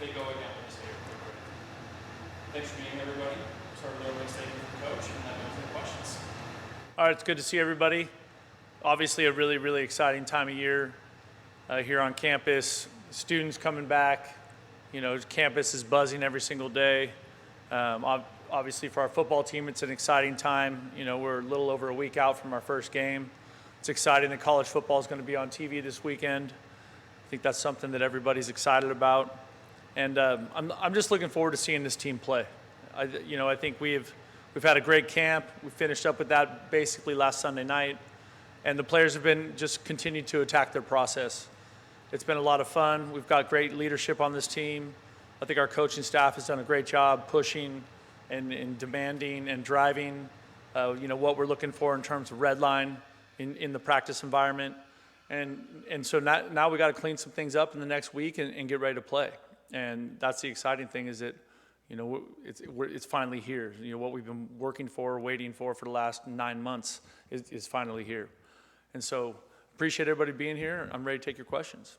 they go again when they say they're great. Thanks for being here, everybody. Start with everybody statement from the coach, and then we'll take questions. All right, it's good to see everybody. Obviously a really, really exciting time of year here on campus. Students coming back, campus is buzzing every single day. Obviously for our football team, it's an exciting time. We're a little over a week out from our first game. It's exciting that college football is going to be on TV this weekend. I think that's something that everybody's excited about. And I'm just looking forward to seeing this team play. I think we've had a great camp. We finished up with that basically last Sunday night. And the players have been just continued to attack their process. It's been a lot of fun. We've got great leadership on this team. I think our coaching staff has done a great job pushing and demanding and driving, what we're looking for in terms of red line in the practice environment. And so now we got to clean some things up in the next week and get ready to play. And that's the exciting thing is that, it's finally here. What we've been working for, waiting for the last 9 months is finally here. And so appreciate everybody being here. I'm ready to take your questions.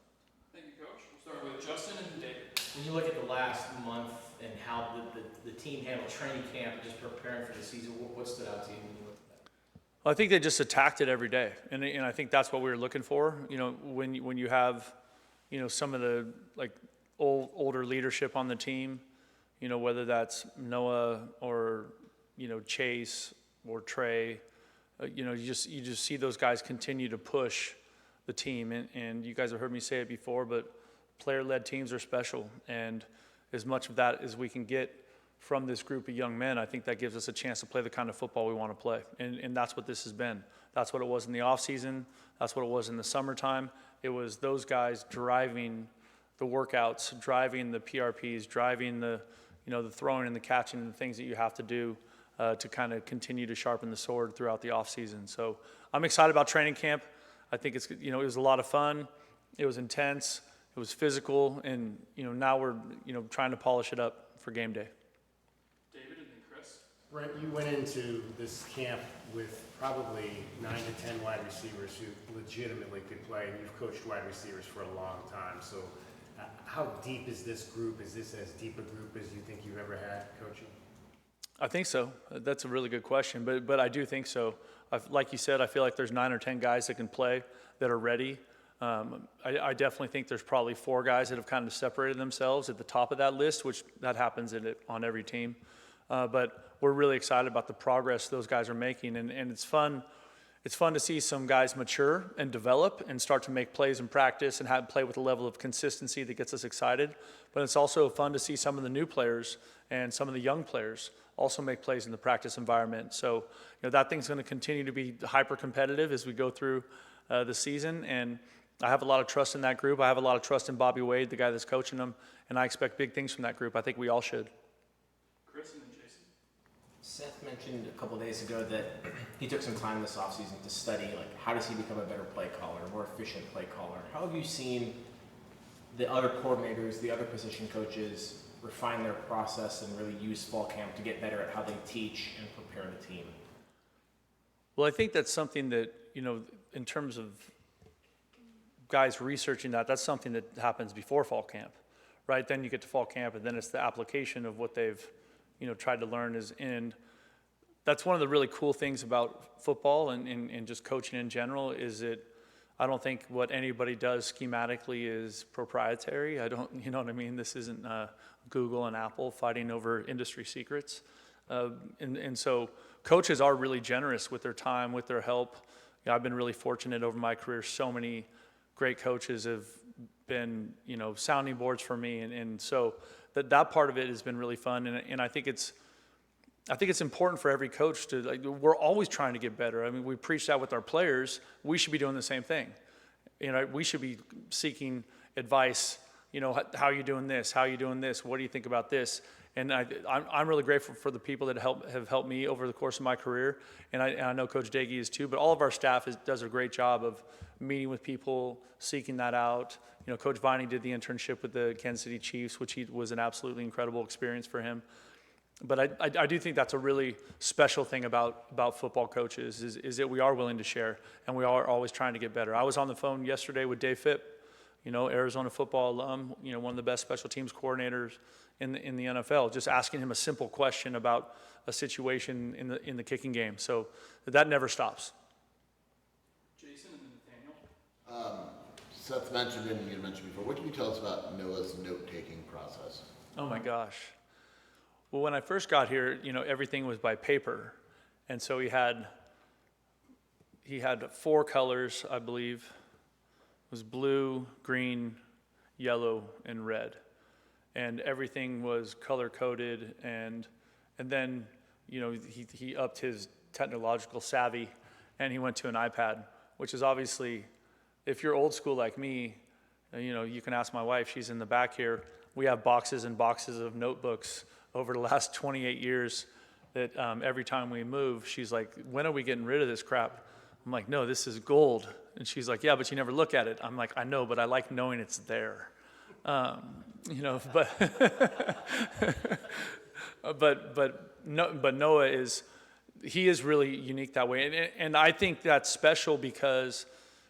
Thank you, Coach. We'll start with Justin and David. When you look at the last month and how the team handled training camp and just preparing for the season, what stood out to you when you looked at that? Well, I think they just attacked it every day. And I think that's what we were looking for. When you have, some of the older leadership on the team, whether that's Noah or, Chase or Trey, you just see those guys continue to push the team. And you guys have heard me say it before, but player-led teams are special. And as much of that as we can get from this group of young men, I think that gives us a chance to play the kind of football we want to play. And that's what this has been. That's what it was in the offseason. That's what it was in the summertime. It was those guys driving the workouts, driving the PRPs, driving the throwing and the catching and the things that you have to do to kind of continue to sharpen the sword throughout the offseason. So I'm excited about training camp. I think it's, it was a lot of fun. It was intense. It was physical. And, now we're, trying to polish it up for game day. David and then Chris. Brent, you went into this camp with probably 9 to 10 wide receivers who legitimately could play, and you've coached wide receivers for a long time. So how deep is this group? Is this as deep a group as you think you've ever had coaching? I think so. That's a really good question, but I do think so. Like you said, I feel like there's 9 or 10 guys that can play that are ready. I definitely think there's probably 4 guys that have kind of separated themselves at the top of that list, which that happens on every team. But we're really excited about the progress those guys are making, and it's fun. It's fun to see some guys mature and develop and start to make plays in practice and play with a level of consistency that gets us excited. But it's also fun to see some of the new players and some of the young players also make plays in the practice environment. So, that thing's going to continue to be hyper competitive as we go through the season. And I have a lot of trust in that group. I have a lot of trust in Bobby Wade, the guy that's coaching them, and I expect big things from that group. I think we all should. Chris and then Jason. Seth mentioned a couple days ago that he took some time this offseason to study, how does he become a better play caller, a more efficient play caller? How have you seen the other coordinators, the other position coaches refine their process and really use fall camp to get better at how they teach and prepare the team? Well, I think that's something that, in terms of guys researching that's something that happens before fall camp, right? Then you get to fall camp, and then it's the application of what they've, tried to learn and that's one of the really cool things about football and just coaching in general is that I don't think what anybody does schematically is proprietary. You know what I mean? This isn't Google and Apple fighting over industry secrets. And so coaches are really generous with their time, with their help. I've been really fortunate over my career. So many great coaches have been, sounding boards for me. And so that part of it has been really fun. And I think it's important for every coach to, we're always trying to get better. I mean, we preach that with our players. We should be doing the same thing. We should be seeking advice. How are you doing this? How are you doing this? What do you think about this? And I'm really grateful for the people that have helped me over the course of my career. And I know Coach Dagey is too, but all of our staff does a great job of meeting with people, seeking that out. Coach Viney did the internship with the Kansas City Chiefs, which was an absolutely incredible experience for him. But I do think that's a really special thing about football coaches is that we are willing to share and we are always trying to get better. I was on the phone yesterday with Dave Phipp, Arizona football alum, one of the best special teams coordinators in the NFL, just asking him a simple question about a situation in the kicking game. So that never stops. Jason and then Nathaniel. Seth mentioned, and you mentioned before, what can you tell us about Noah's note-taking process? Oh my gosh. Well, when I first got here, everything was by paper. And so he had 4 colors, I believe. It was blue, green, yellow, and red. And everything was color-coded, and then, he upped his technological savvy, and he went to an iPad, which is obviously, if you're old school like me, you can ask my wife, she's in the back here. We have boxes and boxes of notebooks over the last 28 years that every time we move, she's like, when are we getting rid of this crap? I'm like, no, this is gold. And she's like, yeah, but you never look at it. I'm like, I know, but I like knowing it's there. But Noah is really unique that way. And I think that's special because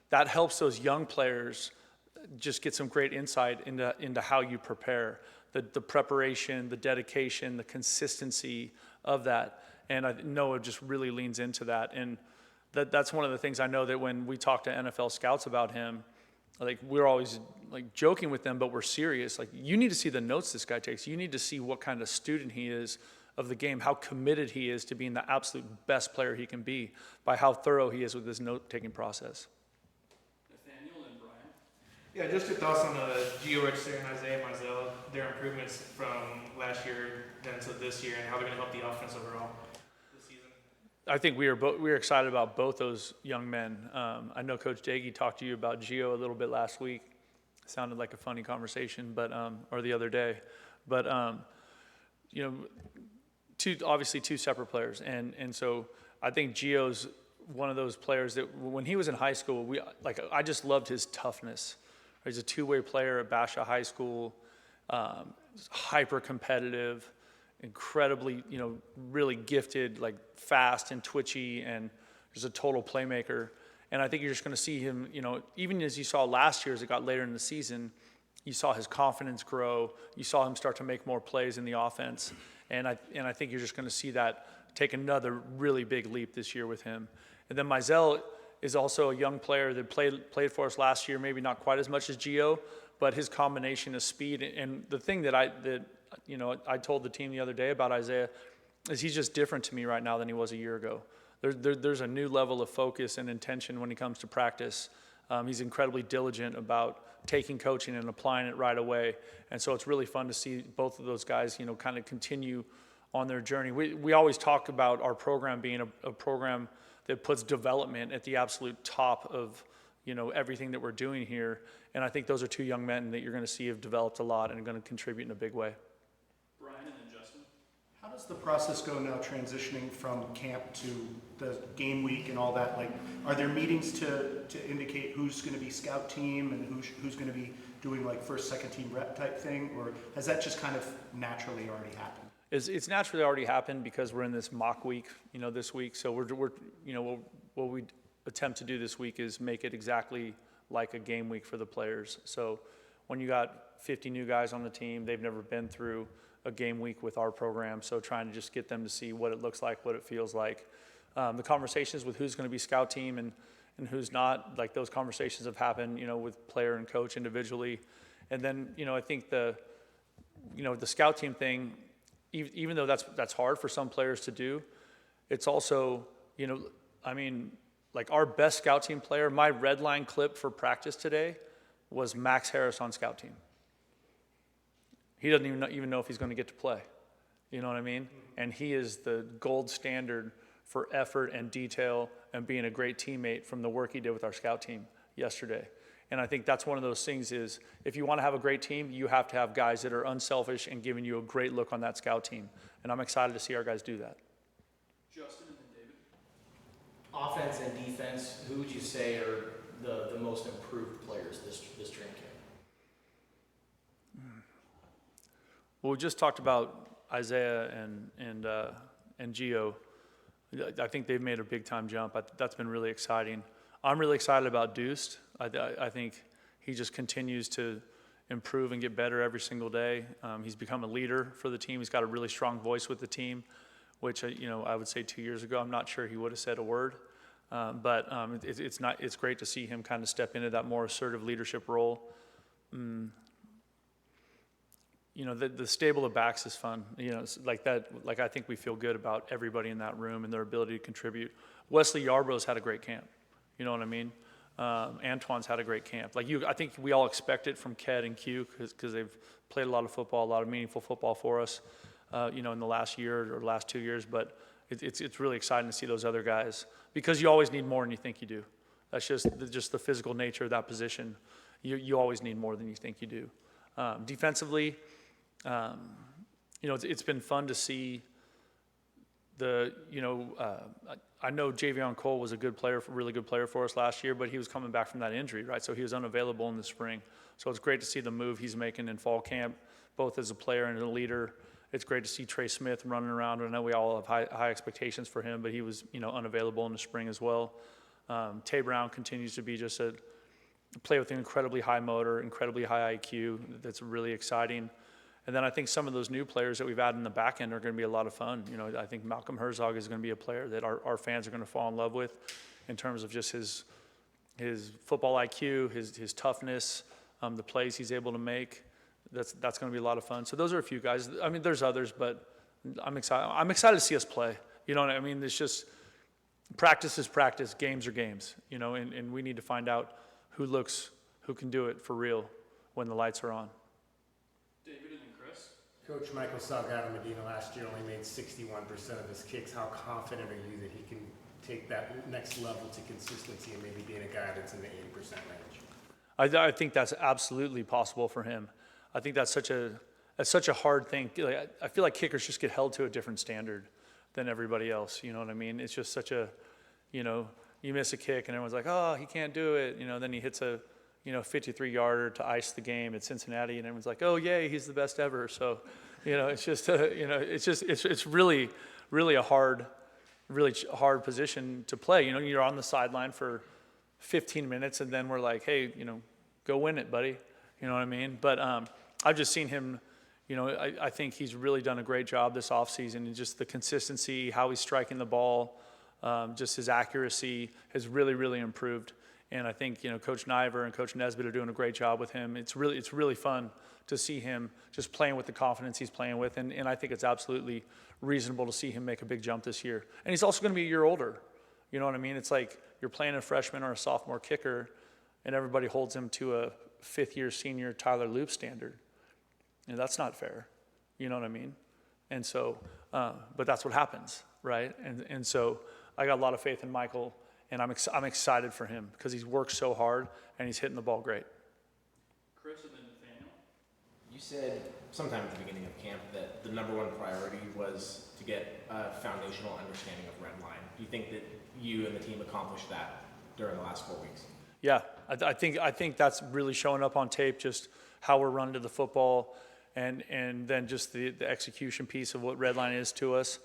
that helps those young players just get some great insight into how you prepare, the preparation, the dedication, the consistency of that. And Noah just really leans into that. And that's one of the things I know that when we talk to NFL scouts about him, like we're always like joking with them, but we're serious. Like, you need to see the notes this guy takes. You need to see what kind of student he is of the game, how committed he is to being the absolute best player he can be by how thorough he is with his note-taking process. Nathaniel and Brian. Yeah, just your thoughts on Gio Richardson and Isaiah Marzella, their improvements from last year then to this year, and how they're going to help the offense overall this season. I think we are excited about both those young men. I know Coach Daggy talked to you about Gio a little bit last week. It sounded like a funny conversation, but or the other day. But obviously two separate players, and so I think Gio's one of those players that when he was in high school, I just loved his toughness. He's a two-way player at Basha High School, hyper competitive, incredibly, really gifted, like fast and twitchy, and just a total playmaker. And I think you're just going to see him, even as you saw last year, as it got later in the season, you saw his confidence grow. You saw him start to make more plays in the offense. And I think you're just going to see that take another really big leap this year with him. And then Mizell is also a young player that played for us last year, maybe not quite as much as Gio, but his combination of speed. And the thing that I told the team the other day about Isaiah is he's just different to me right now than he was a year ago. There's a new level of focus and intention when he comes to practice. He's incredibly diligent about taking coaching and applying it right away. And so it's really fun to see both of those guys, kind of continue on their journey. We always talk about our program being a program that puts development at the absolute top of, everything that we're doing here. And I think those are two young men that you're going to see have developed a lot and are going to contribute in a big way. Brian and then Justin. How does the process go now transitioning from camp to the game week and all that? Like, are there meetings to indicate who's going to be scout team and who's going to be doing like first, second team rep type thing? Or has that just kind of naturally already happened? It's naturally already happened because we're in this mock week, this week. So what we attempt to do this week is make it exactly like a game week for the players. So when you got 50 new guys on the team, they've never been through a game week with our program. So trying to just get them to see what it looks like, what it feels like. The conversations with who's going to be scout team and who's not, like those conversations have happened, with player and coach individually. And then, I think the scout team thing, even though that's hard for some players to do, it's also, like our best scout team player, my red line clip for practice today was Max Harris on scout team. He doesn't even know if he's going to get to play. You know what I mean? And he is the gold standard for effort and detail and being a great teammate from the work he did with our scout team yesterday. And I think that's one of those things is if you want to have a great team, you have to have guys that are unselfish and giving you a great look on that scout team. And I'm excited to see our guys do that. Justin and then David. Offense and defense, who would you say are the most improved players this training camp? Well, we just talked about Isaiah and Gio. I think they've made a big time jump. That's been really exciting. I'm really excited about Deuce. I think he just continues to improve and get better every single day. He's become a leader for the team. He's got a really strong voice with the team, which, I would say 2 years ago, I'm not sure he would have said a word. But it's great to see him kind of step into that more assertive leadership role. The stable of backs is fun. It's like that. Like, I think we feel good about everybody in that room and their ability to contribute. Wesley Yarbrough's had a great camp. You know what I mean? Antoine's had a great camp. I think we all expect it from Ked and Q because they've played a lot of football, a lot of meaningful football for us, in the last year or last 2 years. But it's really exciting to see those other guys because you always need more than you think you do. That's just the physical nature of that position. You always need more than you think you do. Defensively, it's been fun to see I know Javion Cole was a really good player for us last year, but he was coming back from that injury, right? So he was unavailable in the spring. So it's great to see the move he's making in fall camp, both as a player and a leader. It's great to see Trey Smith running around. I know we all have high expectations for him, but he was, unavailable in the spring as well. Tay Brown continues to be just a player with an incredibly high motor, incredibly high IQ. That's really exciting. And then I think some of those new players that we've added in the back end are going to be a lot of fun. I think Malcolm Herzog is going to be a player that our fans are going to fall in love with in terms of just his football IQ, his toughness, the plays he's able to make. That's going to be a lot of fun. So those are a few guys. I mean, there's others, but I'm excited. I'm excited to see us play. You know what I mean? It's just practice is practice, games are games. And we need to find out who can do it for real when the lights are on. Coach Michael Salgado Medina last year only made 61% of his kicks. How confident are you that he can take that next level to consistency and maybe being a guy that's in the 80% range? I think that's absolutely possible for him. I think that's such a hard thing. I feel like kickers just get held to a different standard than everybody else. You know what I mean? It's just such a, you miss a kick and everyone's like, oh, he can't do it. Then he hits a 53-yarder to ice the game at Cincinnati, and everyone's like, "Oh, yay, he's the best ever." So, it's really, really a hard position to play. You're on the sideline for 15 minutes, and then we're like, "Hey, go win it, buddy." You know what I mean? But I've just seen him. I think he's really done a great job this offseason, and just the consistency, how he's striking the ball, just his accuracy has really, really improved. And I think, Coach Niver and Coach Nesbitt are doing a great job with him. It's really fun to see him just playing with the confidence he's playing with. And I think it's absolutely reasonable to see him make a big jump this year. And he's also going to be a year older. You know what I mean? It's like you're playing a freshman or a sophomore kicker, and everybody holds him to a fifth-year senior Tyler Loop standard. That's not fair. You know what I mean? And so, but that's what happens, right? And so I got a lot of faith in Michael. And I'm excited for him because he's worked so hard and he's hitting the ball great. Chris and then Nathaniel. You said sometime at the beginning of camp that the number one priority was to get a foundational understanding of red line. Do you think that you and the team accomplished that during the last 4 weeks? Yeah, I think that's really showing up on tape, just how we're running to the football and then just the execution piece of what red line is to us.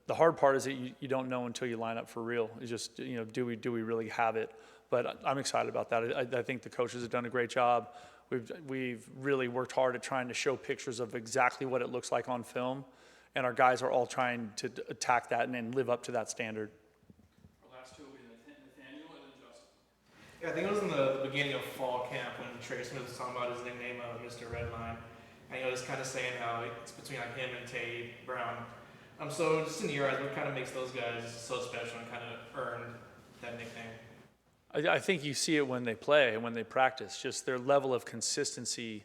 The hard part is that you don't know until you line up for real. It's just, do we really have it? But I'm excited about that. I think the coaches have done a great job. We've really worked hard at trying to show pictures of exactly what it looks like on film, and our guys are all trying to attack that and live up to that standard. Our last two will be Nathaniel and then Justin. Yeah, I think it was in the beginning of fall camp when Trey Smith was talking about his nickname, Mr. Redline. And he was kind of saying how it's between him and Tay Brown. So just in your eyes, what kind of makes those guys so special and kind of earn that nickname? I think you see it when they play and when they practice, just their level of consistency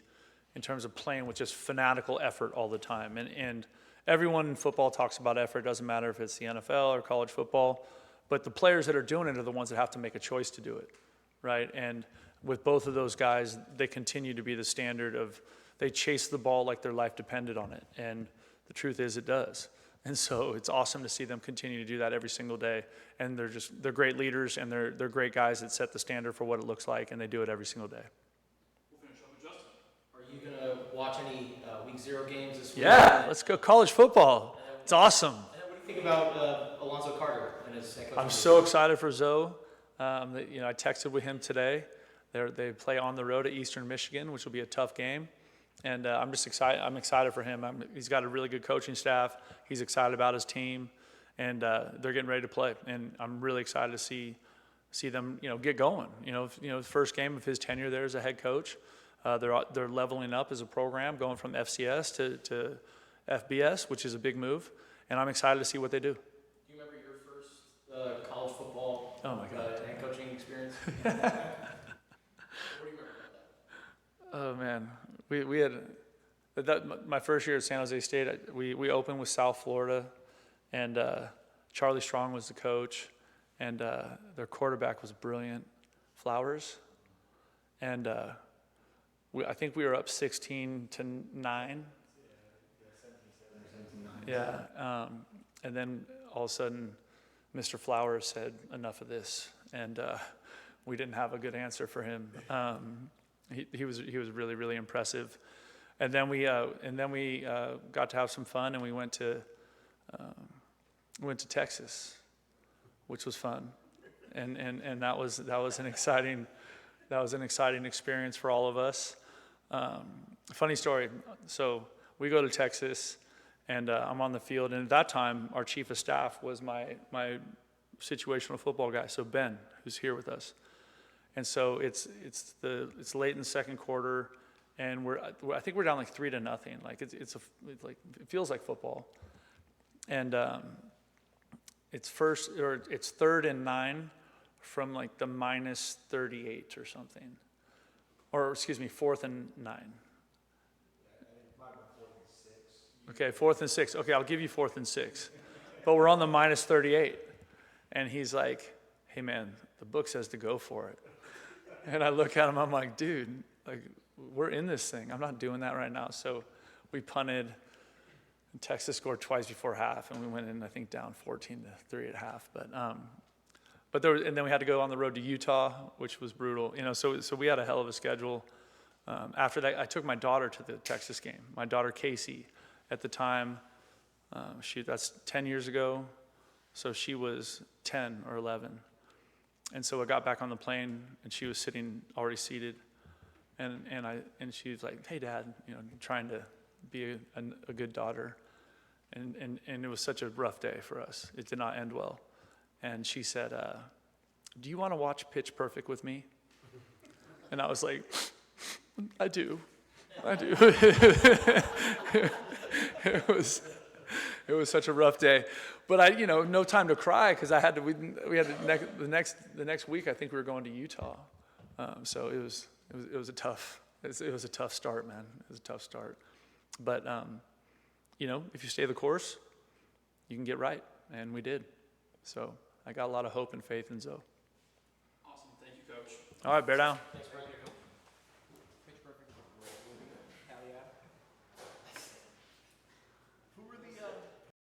in terms of playing with just fanatical effort all the time. And everyone in football talks about effort. It doesn't matter if it's the NFL or college football, but the players that are doing it are the ones that have to make a choice to do it, right? And with both of those guys, they continue to be the standard of they chase the ball like their life depended on it. And the truth is it does. And so it's awesome to see them continue to do that every single day. And they're great leaders, and they're great guys that set the standard for what it looks like, and they do it every single day. We'll finish up with Justin. Are you going to watch any Week 0 games this week? Yeah, let's go college football. It's awesome. And what do you think about Alonzo Carter and his head coach? I'm so excited for Zoe. I texted with him today. They play on the road at Eastern Michigan, which will be a tough game. And I'm just excited. I'm excited for him. He's got a really good coaching staff. He's excited about his team, and they're getting ready to play. And I'm really excited to see them, get going. First game of his tenure there as a head coach. They're leveling up as a program, going from FCS to FBS, which is a big move. And I'm excited to see what they do. Do you remember your first college football head coaching experience? What do you remember about that? Oh man, we had my first year at San Jose State. We opened with South Florida, and Charlie Strong was the coach, and their quarterback was brilliant, Flowers, and I think we were up 16-9. Yeah, and then all of a sudden, Mr. Flowers said, "Enough of this," and we didn't have a good answer for him. He was really, really impressive, and then we got to have some fun, and we went to Texas, which was fun, and that was an exciting experience for all of us. Funny story. So we go to Texas, and I'm on the field, and at that time, our chief of staff was my situational football guy, so Ben, who's here with us. And so it's late in the second quarter, and I think we're down like 3-0. Like it feels like football, and it's 3rd and 9 from like the -38 or something, or excuse me, 4th and 9. Okay, 4th and 6. Okay, I'll give you 4th and 6, but we're on the -38, and he's like, "Hey man, the book says to go for it." And I look at him, I'm like, "Dude, like we're in this thing. I'm not doing that right now." So we punted, and Texas scored twice before half, and we went in, I think, down 14-3 at half. But and then we had to go on the road to Utah, which was brutal. So we had a hell of a schedule. After that, I took my daughter to the Texas game. My daughter Casey, at the time, that's 10 years ago, so she was 10 or 11. And so I got back on the plane, and she was sitting already seated, and she was like, "Hey, Dad," trying to be a good daughter, and it was such a rough day for us. It did not end well, and she said, "Do you want to watch Pitch Perfect with me?" And I was like, I do. It was such a rough day, but no time to cry, because we had the next week, I think we were going to Utah, so it was a tough start, man. It was a tough start, but if you stay the course, you can get right, and we did. So I got a lot of hope and faith in Zoe. Awesome. Thank you, Coach. All right, bear down. Thanks, Brent.